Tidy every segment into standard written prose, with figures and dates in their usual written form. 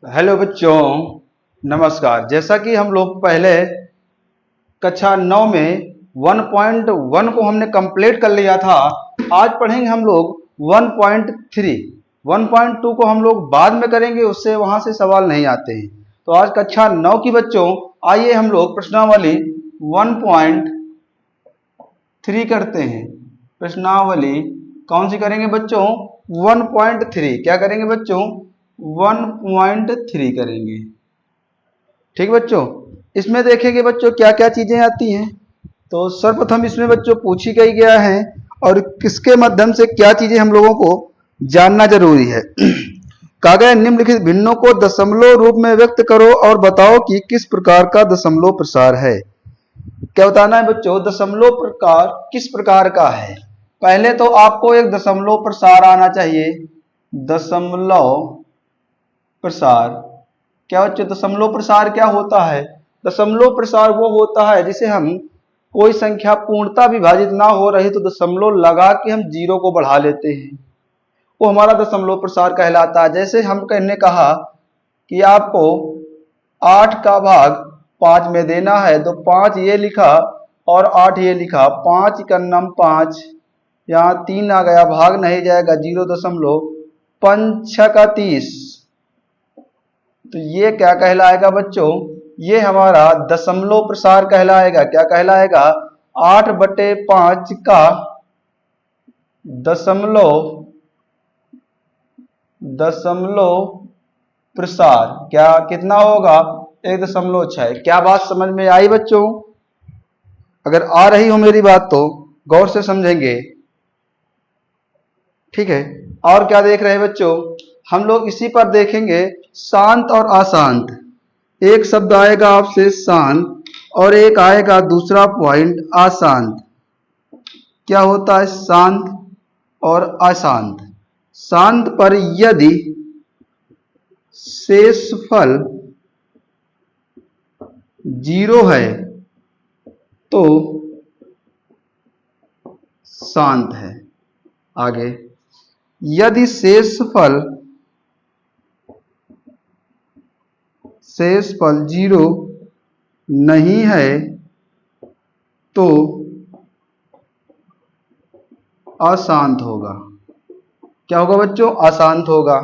Hello बच्चों, नमस्कार। जैसा कि हम लोग पहले कक्षा 9 में 1.1 को हमने कंप्लीट कर लिया था। आज पढ़ेंगे हम लोग 1.3। 1.2 को हम लोग बाद में करेंगे, उससे वहां से सवाल नहीं आते हैं। तो आज कक्षा 9 की बच्चों, आइए हम लोग प्रश्नावली 1.3 करते हैं। प्रश्नावली कौन सी करेंगे बच्चों? 1.3। क्या करेंगे बच्चों? 1.3 करेंगे। ठीक बच्चों, इसमें देखेंगे बच्चों क्या क्या चीजें आती हैं। तो सर्वप्रथम इसमें बच्चों पूछी गई गया है और किसके माध्यम से क्या चीजें हम लोगों को जानना जरूरी है। कहा गया निम्नलिखित भिन्नों को दशमलव रूप में व्यक्त करो और बताओ कि किस प्रकार का दशमलव प्रसार है। क्या बताना है बच्चों? दशमलव प्रकार किस प्रकार का है। पहले तो आपको एक दशमलव प्रसार आना चाहिए। दशमलव प्रसार क्या बच्चों? दशमलव प्रसार क्या होता है? दशमलव प्रसार वो होता है जिसे हम कोई संख्या पूर्णतः विभाजित ना हो रही तो दशमलव लगा के हम जीरो को बढ़ा लेते हैं, वो हमारा दशमलव प्रसार कहलाता है। जैसे हम कहने कहा कि आपको 8 का भाग 5 में देना है, तो 5 ये लिखा और 8 ये लिखा। 5 का नम 5, यहाँ 3 आ गया, भाग नहीं जाएगा, 0.5 तो ये क्या कहलाएगा बच्चों? ये हमारा दशमलव प्रसार कहलाएगा। क्या कहलाएगा? 8/5 का दशमलव प्रसार क्या कितना होगा? 1.6। क्या बात समझ में आई बच्चों? अगर आ रही हो मेरी बात तो गौर से समझेंगे। ठीक है, और क्या देख रहे हैं बच्चों? हम लोग इसी पर देखेंगे शांत और अशांत। एक शब्द आएगा आपसे शांत और एक आएगा दूसरा पॉइंट अशांत। क्या होता है शांत और अशांत? शांत पर यदि शेषफल 0 है तो शांत है। आगे, यदि शेषफल 0 नहीं है तो अशांत होगा। क्या होगा बच्चों? अशांत होगा।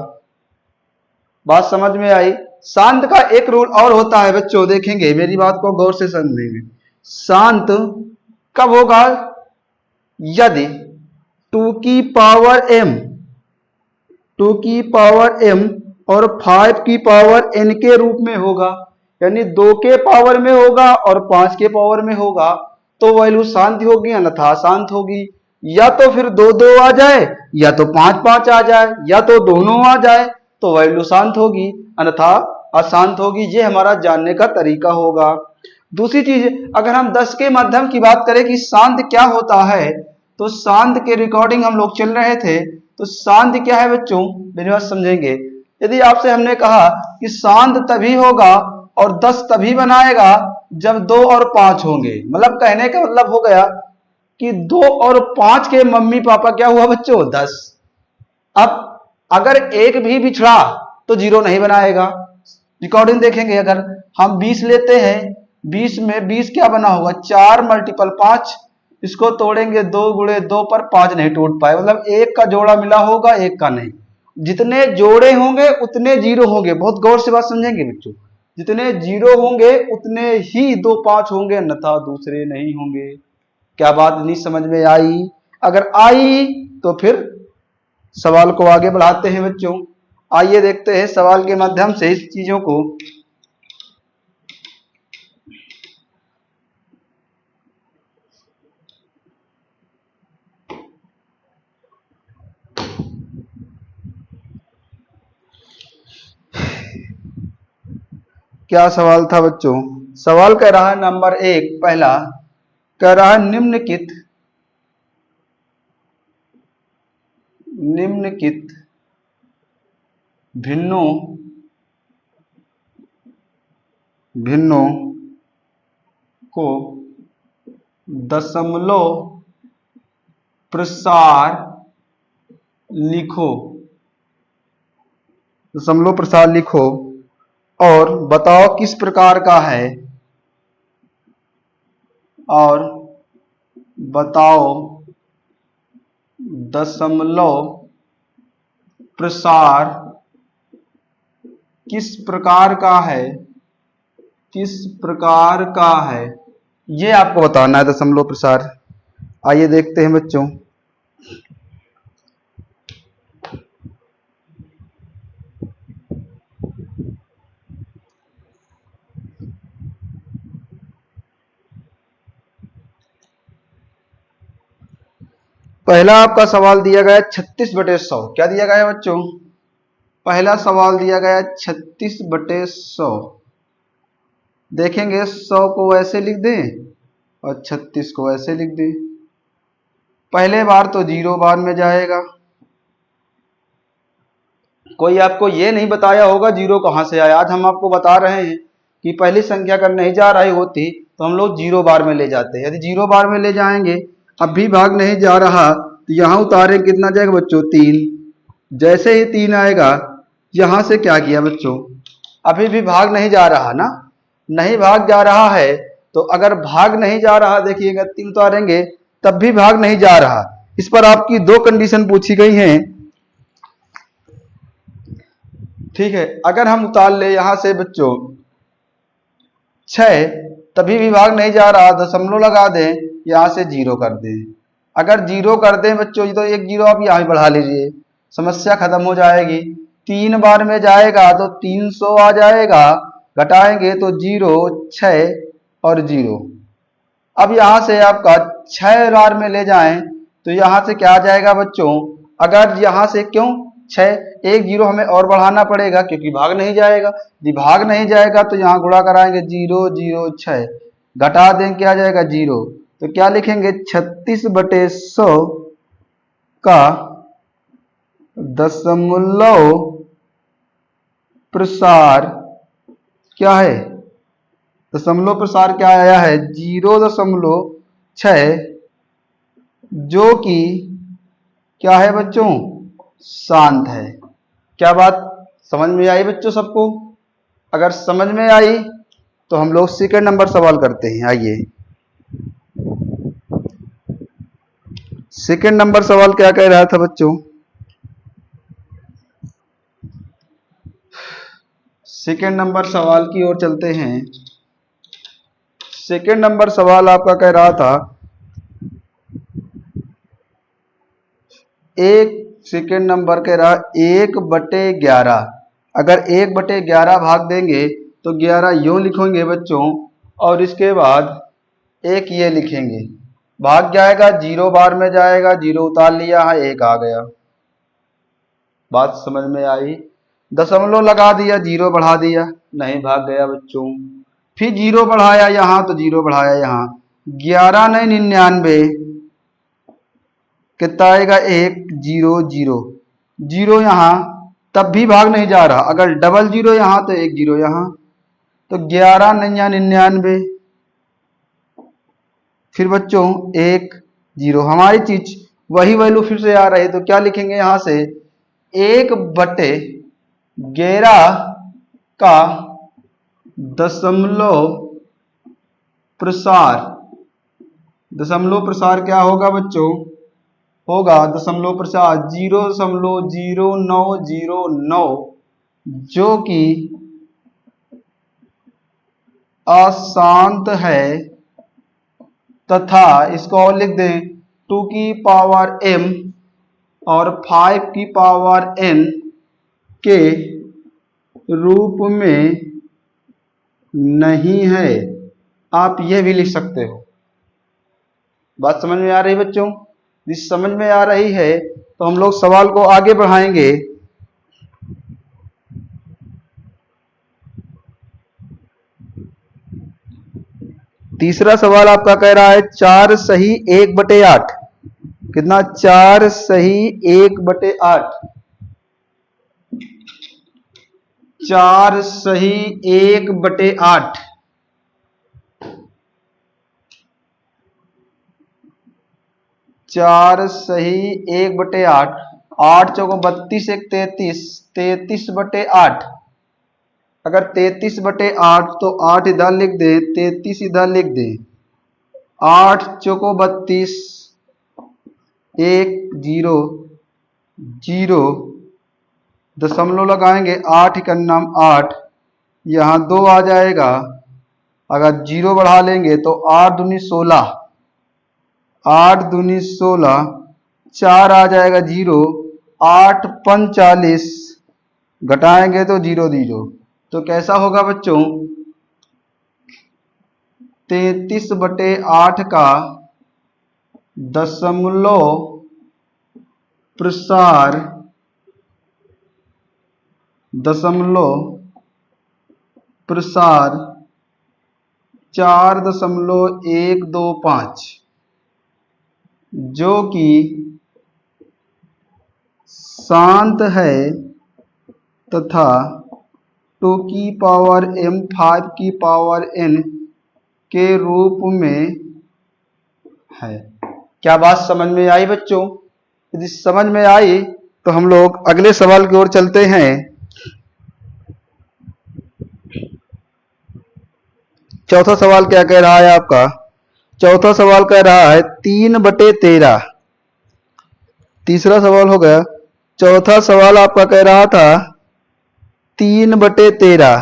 बात समझ में आई? शांत का एक रूल और होता है बच्चों, देखेंगे, मेरी बात को गौर से समझेंगे। शांत कब होगा? यदि 2 की पावर m, 2 की पावर m और 5 की पावर n के रूप में होगा, यानी 2 के पावर में होगा और 5 के पावर में होगा, तो वैल्यू शांत होगी अन्यथा अशांत होगी। या तो फिर 2 आ जाए, या तो 5 आ जाए, या तो दोनों आ जाए, तो वैल्यू शांत होगी अन्यथा अशांत होगी। ये हमारा जानने का तरीका होगा। दूसरी चीज, अगर हम 10 के माध्यम की बात करें कि शांत क्या होता है, तो शांत के रिकॉर्डिंग हम लोग चल रहे थे। तो शांत क्या है बच्चों, मेरी बात समझेंगे। यदि आपसे हमने कहा कि शांत तभी होगा और 10 तभी बनाएगा जब 2 और 5 होंगे, मतलब कहने का मतलब हो गया कि 2 और 5 के मम्मी पापा क्या हुआ बच्चों? 10। अब अगर एक भी बिछड़ा तो 0 नहीं बनाएगा। रिकॉर्डिंग देखेंगे, अगर हम 20 लेते हैं, 20 में 20 क्या बना होगा? 4 मल्टीपल 5। इसको तोड़ेंगे 2 गुणे 2 पर 5 नहीं टूट पाए, मतलब एक का जोड़ा मिला होगा, एक का नहीं। जितने जोड़े होंगे उतने 0 होंगे। बहुत गौर से बात समझेंगे बच्चों। जितने 0 होंगे उतने ही 2 5 होंगे, अन्यथा दूसरे नहीं होंगे। क्या बात नहीं समझ में आई? अगर आई तो फिर सवाल को आगे बढ़ाते हैं बच्चों। आइए देखते हैं सवाल के माध्यम से इस चीजों को। क्या सवाल था बच्चों? सवाल कह रहा है नंबर 1, पहला कह रहा है निम्नलिखित भिन्नों को दशमलव प्रसार लिखो। दशमलव प्रसार लिखो। और बताओ किस प्रकार का है, और बताओ दशमलव प्रसार किस प्रकार का है, किस प्रकार का है, ये आपको बताना है दशमलव प्रसार। आइए देखते हैं बच्चों। पहला आपका सवाल दिया गया 36/100। क्या दिया गया है बच्चों? पहला सवाल दिया गया 36/100। देखेंगे 100 को ऐसे लिख दें और 36 को ऐसे लिख दें। पहले बार तो 0 बार में जाएगा। कोई आपको ये नहीं बताया होगा 0 कहाँ से आया। आज हम आपको बता रहे हैं कि पहली संख्या अगर नहीं जा रही होती तो हम लोग 0 बार में ले जाते। यदि 0 बार में ले जाएंगे, अब भी भाग नहीं जा रहा, तो यहाँ उतारे कितना जाएगा बच्चों? 3। जैसे ही 3 आएगा, यहाँ से क्या किया बच्चों? अभी भी भाग नहीं जा रहा ना, नहीं भाग जा रहा है। तो अगर भाग नहीं जा रहा, देखिएगा 3 उतारेंगे तब भी भाग नहीं जा रहा। इस पर आपकी 2 कंडीशन पूछी गई हैं। ठीक है, अगर हम उतार ले यहां से बच्चों 6, तभी भी भाग नहीं जा रहा, दशमलव लगा दें, यहां से 0 कर दें। अगर 0 कर दें बच्चों तो एक 0 आप यहां बढ़ा लीजिए, समस्या खत्म हो जाएगी। 3 बार में जाएगा तो 300 आ जाएगा, घटाएंगे तो 0, 6 और 0। अब यहां से आपका 6 बार में ले जाएं तो यहां से क्या आ जाएगा बच्चों? अगर यहां से क्यों 6, एक 0 हमें और बढ़ाना पड़ेगा क्योंकि भाग नहीं जाएगा। यदि भाग नहीं जाएगा तो यहाँ गुणा कराएंगे 0, 0, 6, घटा दें क्या आ जाएगा? 0। तो क्या लिखेंगे? 36/100 का दशमलव प्रसार क्या है? दशमलव प्रसार क्या आया है? 0.6, जो कि क्या है बच्चों? शांत है। क्या बात समझ में आई बच्चों सबको? अगर समझ में आई तो हम लोग सेकंड नंबर सवाल करते हैं। आइए, सेकंड नंबर सवाल क्या कह रहा था बच्चों? सेकंड नंबर सवाल की ओर चलते हैं। सेकंड नंबर सवाल आपका कह रहा था एक सेकंड नंबर कह रहा 1/11। अगर 1/11 भाग देंगे तो 11 यूं लिखेंगे बच्चों, और इसके बाद एक ये लिखेंगे, भाग जाएगा 0 बार में जाएगा, 0 उतार लिया है, 1 आ गया। बात समझ में आई? दशमलव लगा दिया, 0 बढ़ा दिया, नहीं भाग गया बच्चों। फिर 0 बढ़ाया यहां तो 0 बढ़ाया यहां, 11 नहीं 99, कितना आएगा? 1, 0, 0, 0 यहां, तब भी भाग नहीं जा रहा। अगर डबल 0 यहां तो 1 0 यहां, तो 11 9 99। फिर बच्चों 1 0, हमारी चीज वही वैल्यू फिर से आ रही, तो क्या लिखेंगे यहां से? 1/11 का दशमलव प्रसार। दशमलव प्रसार क्या होगा बच्चों? होगा दशमलव प्रसार 0.0909, जो कि अशांत है, तथा इसको और लिख दें 2 की पावर m और 5 की पावर n के रूप में नहीं है। आप यह भी लिख सकते हो। बात समझ में आ रही बच्चों? यदि समझ में आ रही है तो हम लोग सवाल को आगे बढ़ाएंगे। तीसरा सवाल आपका कह रहा है 4 सही 1/8। कितना? 4 सही 1/8। 4 सही 1/8। 4 सही 1/8। 8 चौको 32, 1 33, 33/8। अगर 33/8 तो 8 इधर लिख दें, 33 इधर लिख दें, 8 चौको 32, 1 0 0, दशमलव लगाएंगे, 8 का नाम 8, यहाँ 2 आ जाएगा, अगर 0 बढ़ा लेंगे तो 8 दूनी 16, 8 दूनी 16, 4 आ जाएगा 0, 8 पंच 40, घटाएंगे तो 0 0, तो कैसा होगा बच्चों, 33/8 का दशमलव प्रसार 4.125, जो कि शांत है तथा 2 की पावर m 5 की पावर n के रूप में है। क्या बात समझ में आई बच्चों? यदि समझ में आई तो हम लोग अगले सवाल की ओर चलते हैं। चौथा सवाल क्या कह रहा है आपका? चौथा सवाल कह रहा है 3/13। तीसरा सवाल हो गया। चौथा सवाल आपका कह रहा था 3/13।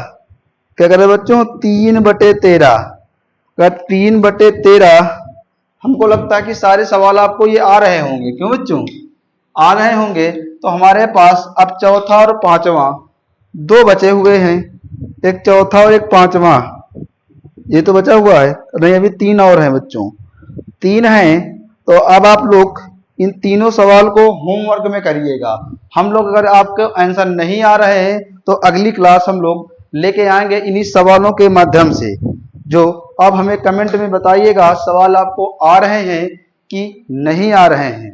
क्या कह रहे बच्चों? 3/13। अगर 3/13, हमको लगता है कि सारे सवाल आपको ये आ रहे होंगे। क्यों बच्चों? आ रहे होंगे। तो हमारे पास अब चौथा और पांचवा दो बचे हुए हैं, एक चौथा और एक पांचवा। ये तो बचा हुआ है नहीं, अभी 3 और हैं बच्चों, 3 हैं। तो अब आप लोग इन तीनों सवाल को होमवर्क में करिएगा। हम लोग अगर आपको आंसर नहीं आ रहे हैं तो अगली क्लास हम लोग लेके आएंगे इन्हीं सवालों के माध्यम से। जो अब हमें कमेंट में बताइएगा सवाल आपको आ रहे हैं कि नहीं आ रहे हैं।